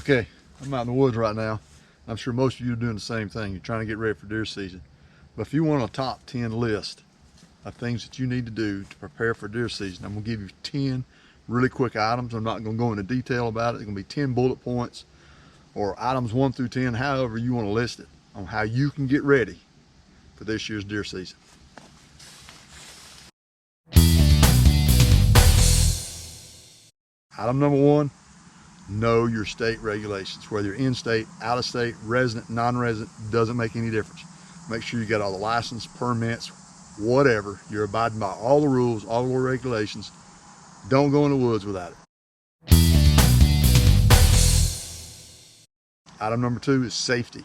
Okay, I'm out in the woods right now. I'm sure most of you are doing the same thing. You're trying to get ready for deer season. But if you want a top 10 list of things that you need to do to prepare for deer season, I'm gonna give you 10 really quick items. I'm not gonna go into detail about it. It's gonna be 10 bullet points or items 1 through 10, however you wanna list it, on how you can get ready for this year's deer season. Item number 1, know your state regulations. Whether you're in state, out of state, resident, non-resident, doesn't make any difference. Make sure you got all the license, permits, whatever. You're abiding by all the rules, all the regulations. Don't go in the woods without it. Item number 2 is safety.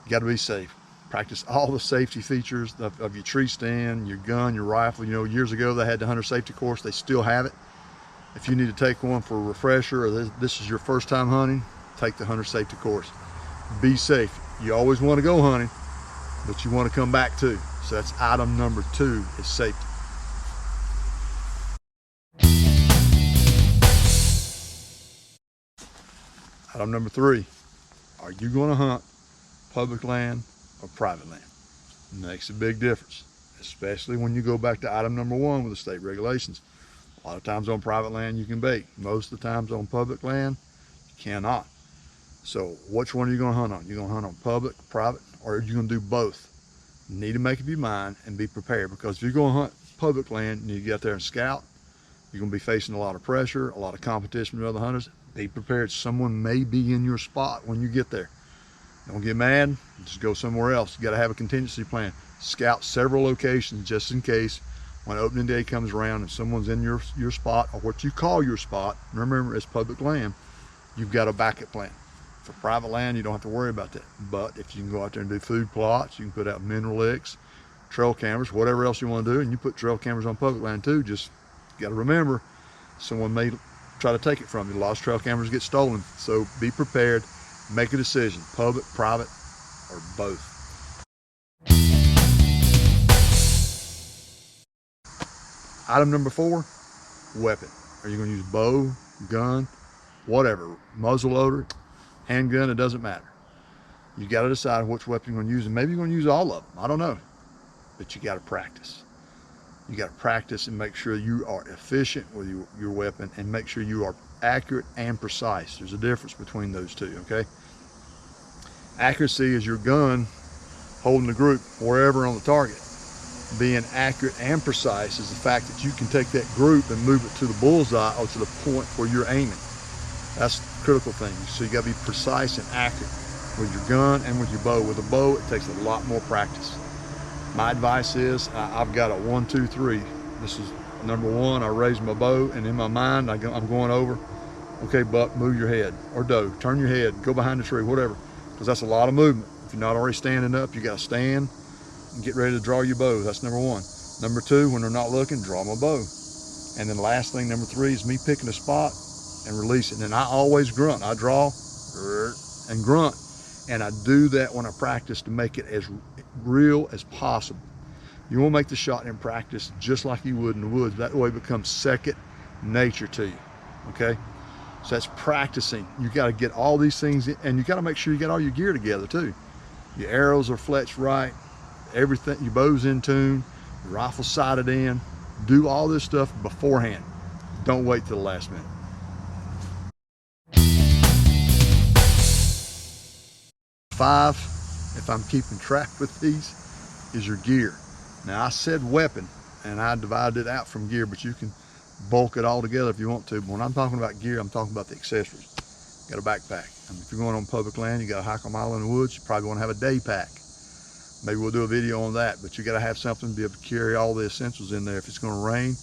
You got to be safe. Practice all the safety features of your tree stand, your gun, your rifle. You know, years ago they had the hunter safety course. They still have it. If you need to take one for a refresher, or this is your first time hunting, take the hunter safety course. Be safe. You always want to go hunting, but you want to come back too. So that's item number 2 is safety. Item number 3, are you going to hunt public land or private land? Makes a big difference, especially when you go back to item number 1 with the state regulations. A lot of times on private land you can bait. Most of the times on public land, you cannot. So which one are you gonna hunt on? You're gonna hunt on public, private, or are you gonna do both? You need to make up your mind and be prepared, because if you're gonna hunt public land and you get out there and scout, you're gonna be facing a lot of pressure, a lot of competition with other hunters. Be prepared. Someone may be in your spot when you get there. Don't get mad, just go somewhere else. You gotta have a contingency plan. Scout several locations just in case when opening day comes around and someone's in your spot, or what you call your spot. Remember, it's public land. You've got a backup plan. For private land, you don't have to worry about that. But if you can go out there and do food plots, you can put out mineral licks, trail cameras, whatever else you want to do, and you put trail cameras on public land too. Just got to remember, someone may try to take it from you. A lot of trail cameras get stolen. So be prepared, make a decision, public, private, or both. Item number 4, weapon. Are you going to use bow, gun, whatever, muzzle loader, handgun? It doesn't matter. You got to decide which weapon you're going to use, and maybe you're going to use all of them. I don't know, but you got to practice. You got to practice and make sure you are efficient with your weapon, and make sure you are accurate and precise. There's a difference between those two, okay? Accuracy is your gun holding the group wherever on the target. Being accurate and precise is the fact that you can take that group and move it to the bullseye or to the point where you're aiming. That's the critical thing. So you got to be precise and accurate with your gun and with your bow. With a bow, it takes a lot more practice. My advice is, I've got a 1, 2, 3. This is number 1. I raise my bow, and in my mind, I'm going over. Okay, buck, move your head, or doe, turn your head, go behind the tree, whatever, because that's a lot of movement. If you're not already standing up, you got to stand and get ready to draw your bow. That's number 1. Number 2, when they're not looking, draw my bow. And then last thing, number 3, is me picking a spot and releasing. And I always grunt. I draw and grunt. And I do that when I practice to make it as real as possible. You want to make the shot in practice just like you would in the woods. That way it becomes second nature to you, okay? So that's practicing. You got to get all these things in, and you got to make sure you get all your gear together too. Your arrows are fletched right, everything, your bow's in tune, your rifle sighted in. Do all this stuff beforehand. Don't wait till the last minute. Five, if I'm keeping track with these, is your gear. Now I said weapon, and I divided it out from gear, but you can bulk it all together if you want to. But when I'm talking about gear, I'm talking about the accessories. You got a backpack. I mean, if you're going on public land, you got to hike a mile in the woods, you probably want to have a day pack. Maybe we'll do a video on that, but you got to have something to be able to carry all the essentials in there if it's going to rain.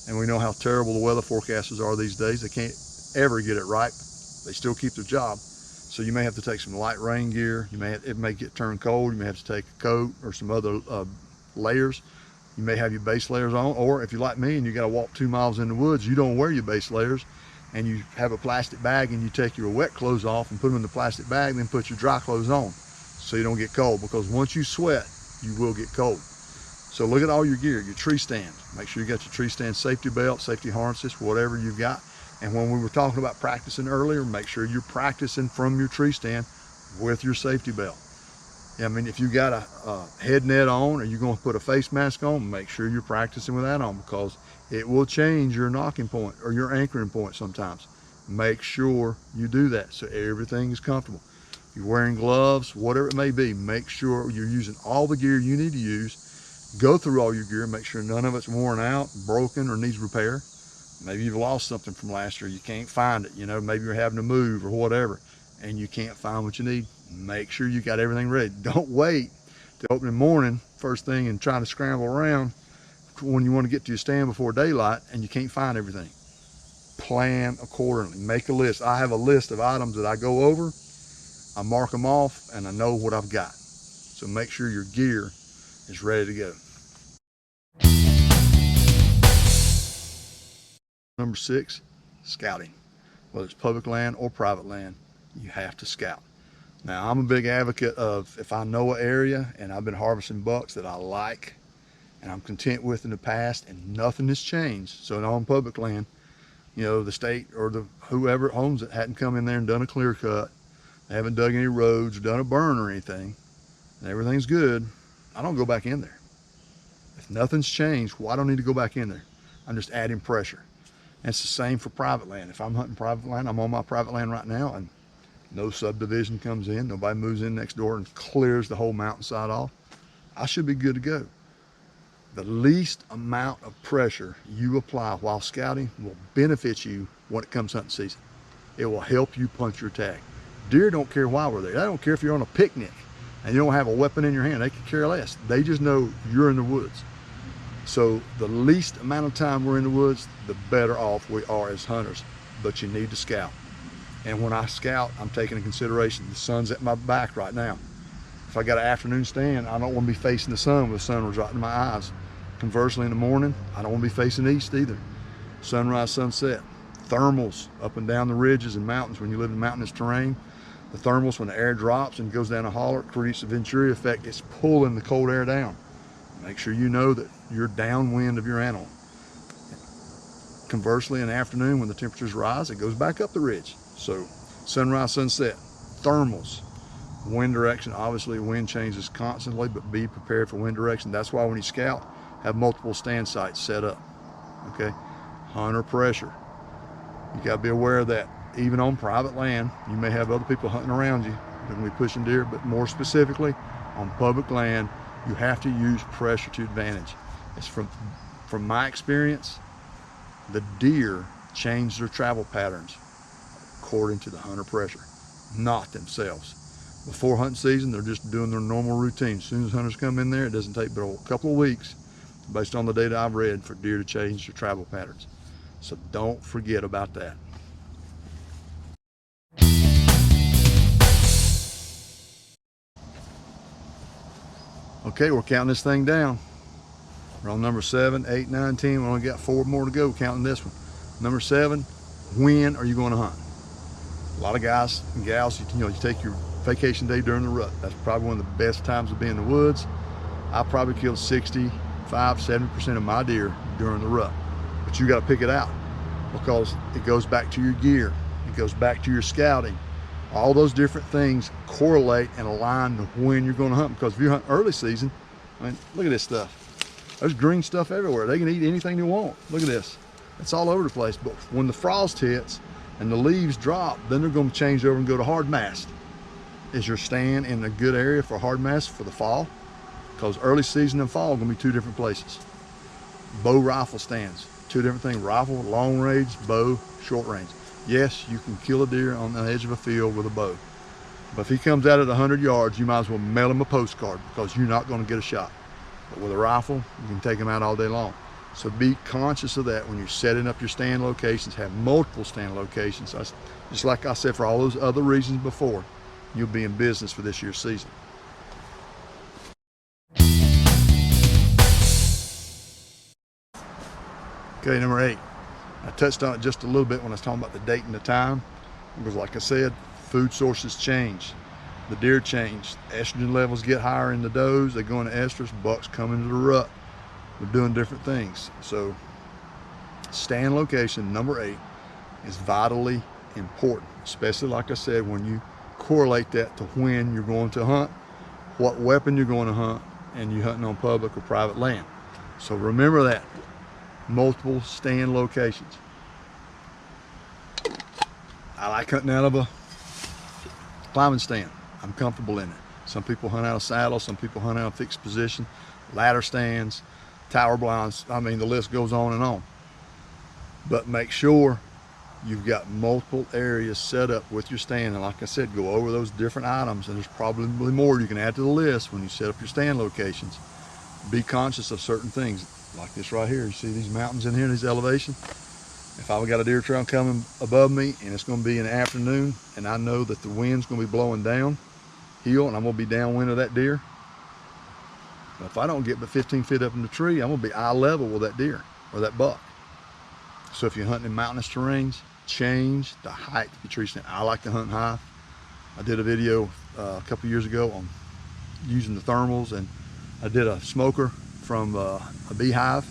And we know how terrible the weather forecasters are these days. They can't ever get it right. They still keep their job. So you may have to take some light rain gear. It may get turned cold. You may have to take a coat or some other layers. You may have your base layers on, or if you're like me and you got to walk 2 miles in the woods, you don't wear your base layers, and you have a plastic bag and you take your wet clothes off and put them in the plastic bag, and then put your dry clothes on so you don't get cold, because once you sweat, you will get cold. So look at all your gear, your tree stand. Make sure you got your tree stand safety belt, safety harnesses, whatever you've got. And when we were talking about practicing earlier, make sure you're practicing from your tree stand with your safety belt. I mean, if you got a head net on or you're going to put a face mask on, make sure you're practicing with that on, because it will change your knocking point or your anchoring point sometimes. Make sure you do that so everything is comfortable. If you're wearing gloves, whatever it may be, make sure you're using all the gear you need to use. Go through all your gear, make sure none of it's worn out, broken, or needs repair. Maybe you've lost something from last year, you can't find it, maybe you're having to move or whatever, and you can't find what you need. Make sure you got everything ready. Don't wait till opening morning, first thing, and trying to scramble around when you want to get to your stand before daylight and you can't find everything. Plan accordingly, make a list. I have a list of items that I go over, I mark them off, and I know what I've got. So make sure your gear is ready to go. Number 6, scouting. Whether it's public land or private land, you have to scout. Now, I'm a big advocate of, if I know an area and I've been harvesting bucks that I like and I'm content with in the past and nothing has changed, so on public land, the state or whoever owns it hadn't come in there and done a clear cut, they haven't dug any roads or done a burn or anything, and everything's good, I don't go back in there. If nothing's changed, why do I need to go back in there? I'm just adding pressure. And it's the same for private land. If I'm hunting private land, I'm on my private land right now, and no subdivision comes in, nobody moves in next door and clears the whole mountainside off, I should be good to go. The least amount of pressure you apply while scouting will benefit you when it comes hunting season. It will help you punch your tag. Deer don't care why we're there. They don't care if you're on a picnic and you don't have a weapon in your hand. They could care less. They just know you're in the woods. So the least amount of time we're in the woods, the better off we are as hunters. But you need to scout. And when I scout, I'm taking into consideration the sun's at my back right now. If I got an afternoon stand, I don't want to be facing the sun with the sun right in my eyes. Conversely, in the morning, I don't want to be facing east either. Sunrise, sunset. Thermals up and down the ridges and mountains when you live in mountainous terrain. The thermals, when the air drops and goes down a holler, it creates a Venturi effect. It's pulling the cold air down. Make sure you know that you're downwind of your animal. Conversely, in the afternoon, when the temperatures rise, it goes back up the ridge. So sunrise, sunset, thermals, wind direction. Obviously, wind changes constantly, but be prepared for wind direction. That's why when you scout, have multiple stand sites set up. Okay, hunter pressure. You got to be aware of that. Even on private land, you may have other people hunting around you. They're going to be pushing deer, but more specifically, on public land, you have to use pressure to advantage. It's from my experience, the deer change their travel patterns according to the hunter pressure, not themselves. Before hunting season, they're just doing their normal routine. As soon as hunters come in there, it doesn't take but a couple of weeks, based on the data I've read, for deer to change their travel patterns. So don't forget about that. Okay, we're counting this thing down. We're on number 7, 8, 9, 10. We only got 4 more to go, counting this one. Number 7, when are you going to hunt? A lot of guys and gals, you take your vacation day during the rut. That's probably one of the best times to be in the woods. I probably killed 65, 70% of my deer during the rut. But you got to pick it out, because it goes back to your gear. It goes back to your scouting. All those different things correlate and align to when you're going to hunt. Because if you hunt early season, I mean, look at this stuff. There's green stuff everywhere. They can eat anything they want. Look at this. It's all over the place. But when the frost hits and the leaves drop, then they're going to change over and go to hard mast. Is your stand in a good area for hard mast for the fall? Because early season and fall are going to be 2 different places. Bow rifle stands, 2 different things. Rifle, long range, bow, short range. Yes, you can kill a deer on the edge of a field with a bow. But if he comes out at 100 yards, you might as well mail him a postcard, because you're not going to get a shot. But with a rifle, you can take him out all day long. So be conscious of that when you're setting up your stand locations. Have multiple stand locations. Just like I said, for all those other reasons before, you'll be in business for this year's season. Okay, number 8. I touched on it just a little bit when I was talking about the date and the time. Because like I said, food sources change. The deer change. Estrogen levels get higher in the does. They go into estrus. Bucks come into the rut. They're doing different things. So stand location, number 8. is vitally important, especially like I said, when you correlate that to when you're going to hunt, what weapon you're going to hunt, and you're hunting on public or private land. So remember that. Multiple stand locations. I like hunting out of a climbing stand. I'm comfortable in it. Some people hunt out of saddle, some people hunt out of fixed position, ladder stands, tower blinds. I mean, the list goes on and on. But make sure you've got multiple areas set up with your stand. And like I said, go over those different items, and there's probably more you can add to the list when you set up your stand locations. Be conscious of certain things, like this right here. You see these mountains in here, these elevation? If I've got a deer trail coming above me and it's going to be in the afternoon, and I know that the wind's going to be blowing downhill and I'm going to be downwind of that deer, if I don't get but 15 feet up in the tree, I'm going to be eye level with that deer or that buck. So if you're hunting in mountainous terrains, change the height of your tree stand. I like to hunt high. I did a video a couple years ago on using the thermals, and I did a smoker from a beehive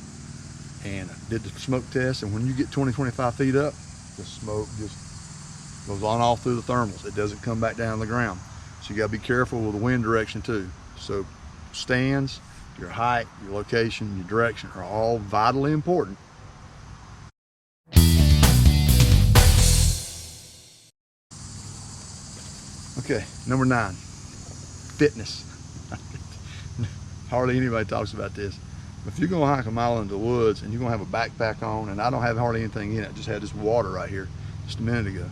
and did the smoke test. And when you get 20-25 feet up, the smoke just goes on all through the thermals. It doesn't come back down to the ground. So you got to be careful with the wind direction too. So stands, your height, your location, your direction are all vitally important. Okay, number 9, fitness. Hardly anybody talks about this. If you're gonna hike a mile into the woods and you're gonna have a backpack on, and I don't have hardly anything in it, I just had this water right here just a minute ago.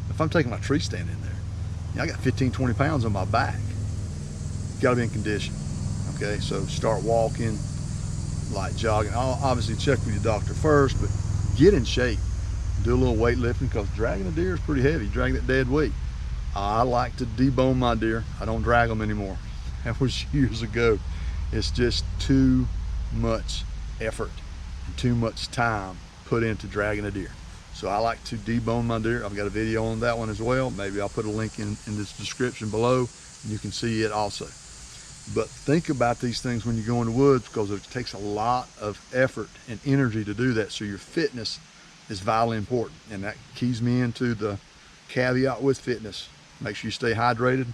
If I'm taking my tree stand in there, I got 15-20 pounds on my back. You gotta be in condition. Okay, so start walking, light jogging. I'll obviously check with your doctor first, but get in shape. Do a little weightlifting, because dragging a deer is pretty heavy. Drag that dead weight. I like to debone my deer. I don't drag them anymore. That was years ago. It's just too much effort and too much time put into dragging a deer. So I like to debone my deer. I've got a video on that one as well. Maybe I'll put a link in this description below, and you can see it also. But think about these things when you go in the woods, because it takes a lot of effort and energy to do that. So your fitness is vitally important. And that keys me into the caveat with fitness. Make sure you stay hydrated.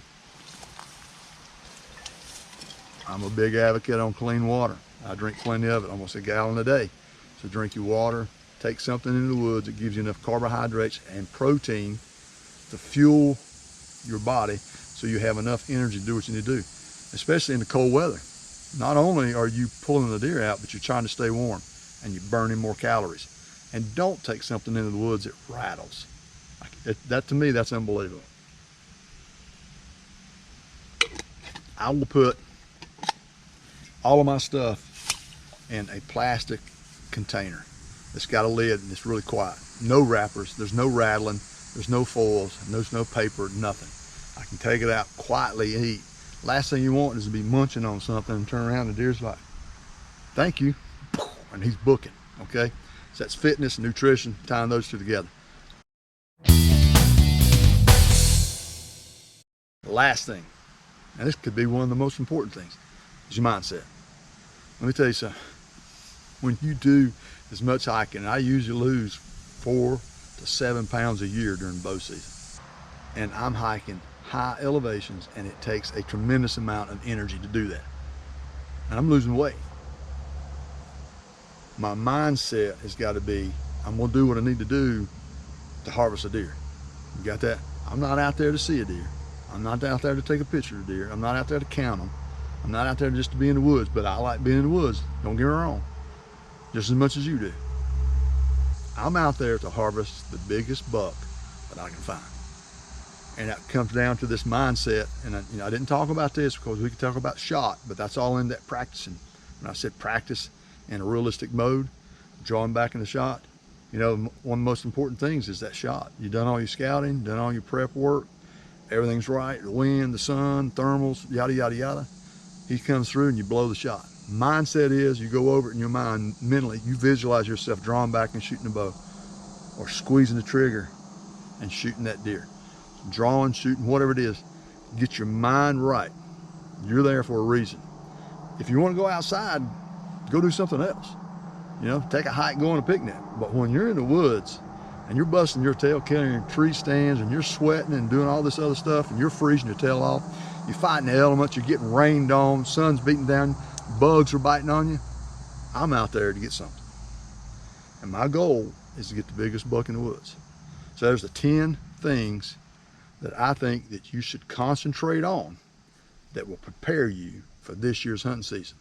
I'm a big advocate on clean water. I drink plenty of it, almost a gallon a day. So drink your water, take something into the woods that gives you enough carbohydrates and protein to fuel your body so you have enough energy to do what you need to do, especially in the cold weather. Not only are you pulling the deer out, but you're trying to stay warm and you're burning more calories. And don't take something into the woods that rattles. That to me, that's unbelievable. I will put all of my stuff in a plastic container that's got a lid and it's really quiet. No wrappers, there's no rattling, there's no foils, there's no paper, nothing. I can take it out quietly and eat. Last thing you want is to be munching on something and turn around and the deer's like, thank you, and he's booking, okay? So that's fitness and nutrition, tying those two together. The last thing, and this could be one of the most important things, is your mindset. Let me tell you something. When you do as much hiking, I usually lose 4 to 7 pounds a year during bow season. And I'm hiking high elevations, and it takes a tremendous amount of energy to do that. And I'm losing weight. My mindset has got to be, I'm gonna do what I need to do to harvest a deer. You got that? I'm not out there to see a deer. I'm not out there to take a picture of deer. I'm not out there to count them. I'm not out there just to be in the woods, but I like being in the woods, don't get me wrong, just as much as you do. I'm out there to harvest the biggest buck that I can find. And that comes down to this mindset. And I didn't talk about this because we could talk about shot, but that's all in that practicing. When I said practice in a realistic mode, drawing back in the shot, one of the most important things is that shot. You've done all your scouting, done all your prep work, everything's right, the wind, the sun, thermals, yada, yada, yada. He comes through and you blow the shot. Mindset is you go over it in your mind mentally, you visualize yourself drawing back and shooting a bow, or squeezing the trigger and shooting that deer. Drawing, shooting, whatever it is, get your mind right. You're there for a reason. If you want to go outside, go do something else. Take a hike, go on a picnic. But when you're in the woods, and you're busting your tail carrying tree stands, and you're sweating and doing all this other stuff, and you're freezing your tail off, you're fighting the elements, you're getting rained on, sun's beating down, bugs are biting on you, I'm out there to get something. And my goal is to get the biggest buck in the woods. So there's the 10 things that I think that you should concentrate on that will prepare you for this year's hunting season.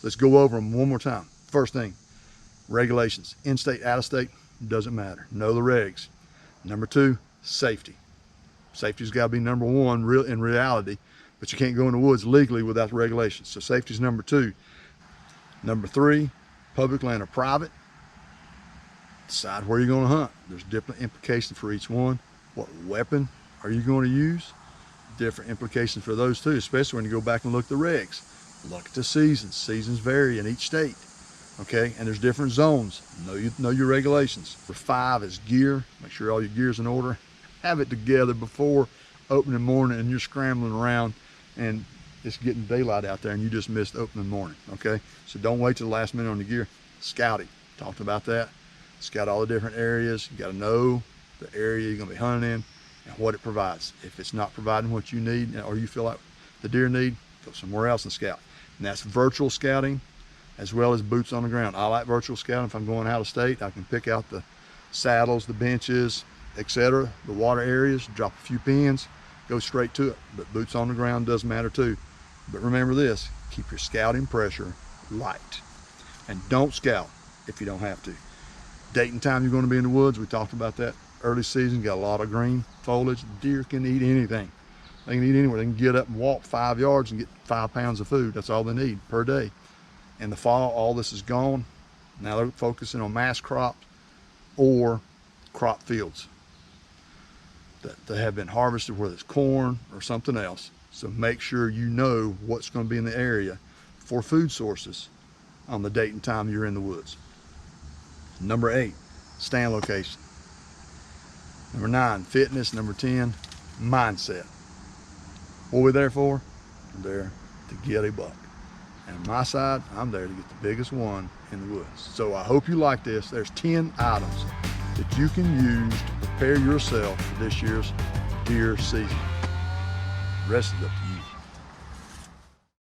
Let's go over them one more time. First thing, regulations. In-state, out-of-state, doesn't matter. Know the regs. Number 2, safety. Safety's got to be number 1 in reality, but you can't go in the woods legally without the regulations. So safety's number 2. Number 3, public land or private. Decide where you're going to hunt. There's different implications for each one. What weapon are you going to use? Different implications for those too, especially when you go back and look at the regs. Look at the seasons. Seasons vary in each state. Okay, and there's different zones. Know your regulations. For 5 is gear. Make sure all your gear's in order. Have it together before opening morning and you're scrambling around and it's getting daylight out there and you just missed opening morning. Okay, so don't wait till the last minute on the gear. Scouting. Talked about that. Scout all the different areas. You got to know the area you're going to be hunting in and what it provides. If it's not providing what you need or you feel like the deer need, go somewhere else and scout. And that's virtual scouting as well as boots on the ground. I like virtual scouting. If I'm going out of state, I can pick out the saddles, the benches, etc., the water areas, drop a few pins, go straight to it. But boots on the ground does matter too. But remember this, keep your scouting pressure light. And don't scout if you don't have to. Date and time you're going to be in the woods, we talked about that early season, got a lot of green foliage. Deer can eat anything. They can eat anywhere. They can get up and walk 5 yards and get 5 pounds of food. That's all they need per day. In the fall, all this is gone. Now they're focusing on mass crops or crop fields that they have been harvested, whether it's corn or something else. So make sure you know what's going to be in the area for food sources on the date and time you're in the woods. Number 8, stand location. Number 9, fitness. Number 10, mindset. What are we there for? We're there to get a buck. And on my side, I'm there to get the biggest one in the woods. So I hope you like this. There's 10 items that you can use to prepare yourself for this year's deer season. The rest is up to you.